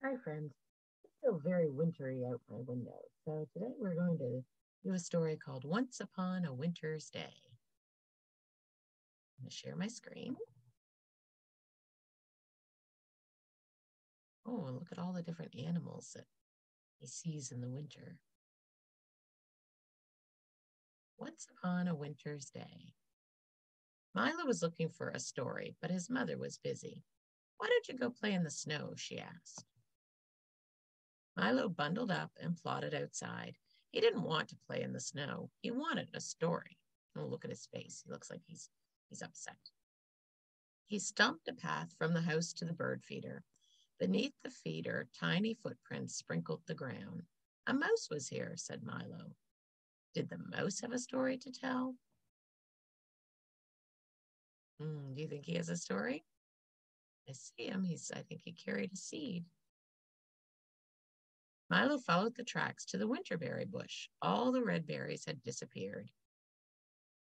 Hi, friends. It's still very wintry out my window, so today we're going to do a story called Once Upon a Winter's Day. I'm going to share my screen. Oh, and look at all the different animals that he sees in the winter. Once upon a winter's day. Milo was looking for a story, but his mother was busy. Why don't you go play in the snow? She asked. Milo bundled up and plodded outside. He didn't want to play in the snow. He wanted a story. Oh, look at his face. He looks like he's upset. He stumped a path from the house to the bird feeder. Beneath the feeder, tiny footprints sprinkled the ground. A mouse was here, said Milo. Did the mouse have a story to tell? Do you think he has a story? I see him. I think he carried a seed. Milo followed the tracks to the winterberry bush. All the red berries had disappeared.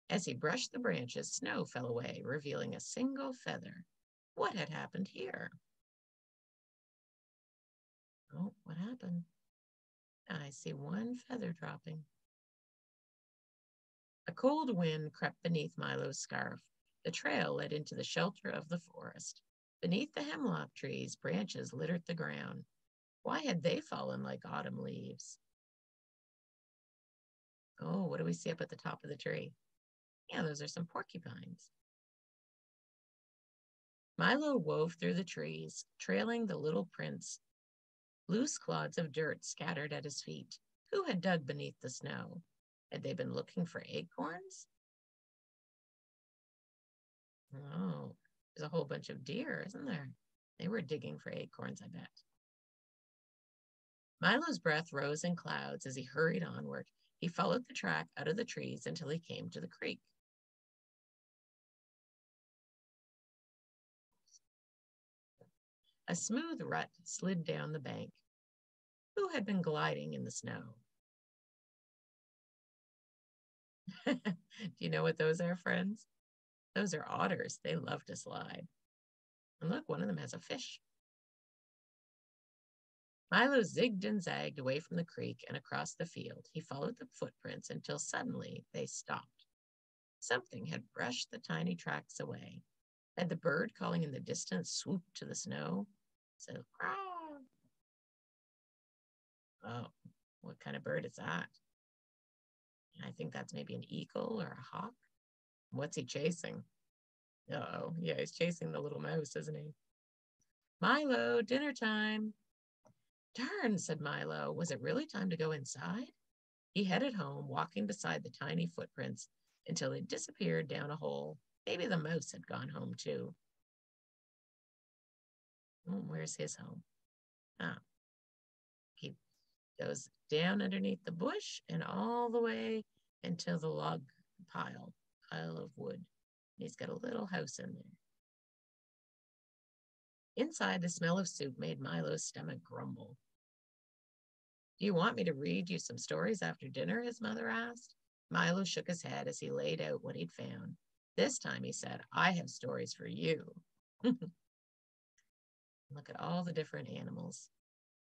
As he brushed the branches, snow fell away, revealing a single feather. What had happened here? Oh, what happened? I see one feather dropping. A cold wind crept beneath Milo's scarf. The trail led into the shelter of the forest. Beneath the hemlock trees, branches littered the ground. Why had they fallen like autumn leaves? Oh, what do we see up at the top of the tree? Yeah, those are some porcupines. Milo wove through the trees, trailing the little prints. Loose clods of dirt scattered at his feet. Who had dug beneath the snow? Had they been looking for acorns? Oh, there's a whole bunch of deer, isn't there? They were digging for acorns, I bet. Milo's breath rose in clouds as he hurried onward. He followed the track out of the trees until he came to the creek. A smooth rut slid down the bank. Who had been gliding in the snow? Do you know what those are, friends? Those are otters. They love to slide. And look, one of them has a fish. Milo zigged and zagged away from the creek and across the field. He followed the footprints until suddenly they stopped. Something had brushed the tiny tracks away. Had the bird calling in the distance swooped to the snow? So, oh, what kind of bird is that? I think that's maybe an eagle or a hawk. What's he chasing? Oh, yeah, he's chasing the little mouse, isn't he? Milo, dinner time. Darn, said Milo. Was it really time to go inside? He headed home, walking beside the tiny footprints until they disappeared down a hole. Maybe the mouse had gone home too. Oh, where's his home? Ah, he goes down underneath the bush and all the way until the log pile of wood. He's got a little house in there. Inside, the smell of soup made Milo's stomach grumble. Do you want me to read you some stories after dinner? His mother asked. Milo shook his head as he laid out what he'd found. This time, he said, I have stories for you. Look at all the different animals.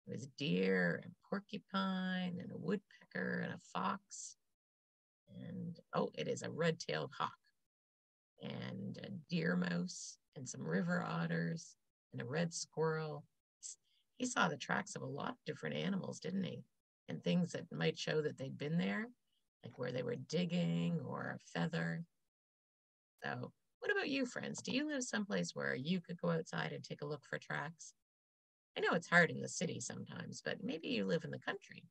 There was deer and porcupine and a woodpecker and a fox. And oh, it is a red-tailed hawk and a deer mouse and some river otters and a red squirrel. He saw the tracks of a lot of different animals, didn't he? And things that might show that they'd been there, like where they were digging or a feather. So, what about you, friends? Do you live someplace where you could go outside and take a look for tracks? I know it's hard in the city sometimes, but maybe you live in the country.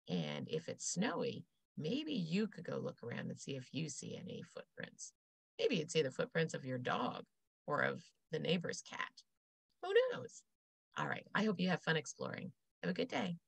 And if it's snowy, maybe you could go look around and see if you see any footprints. Maybe you'd see the footprints of your dog or of the neighbor's cat. Who knows? All right. I hope you have fun exploring. Have a good day.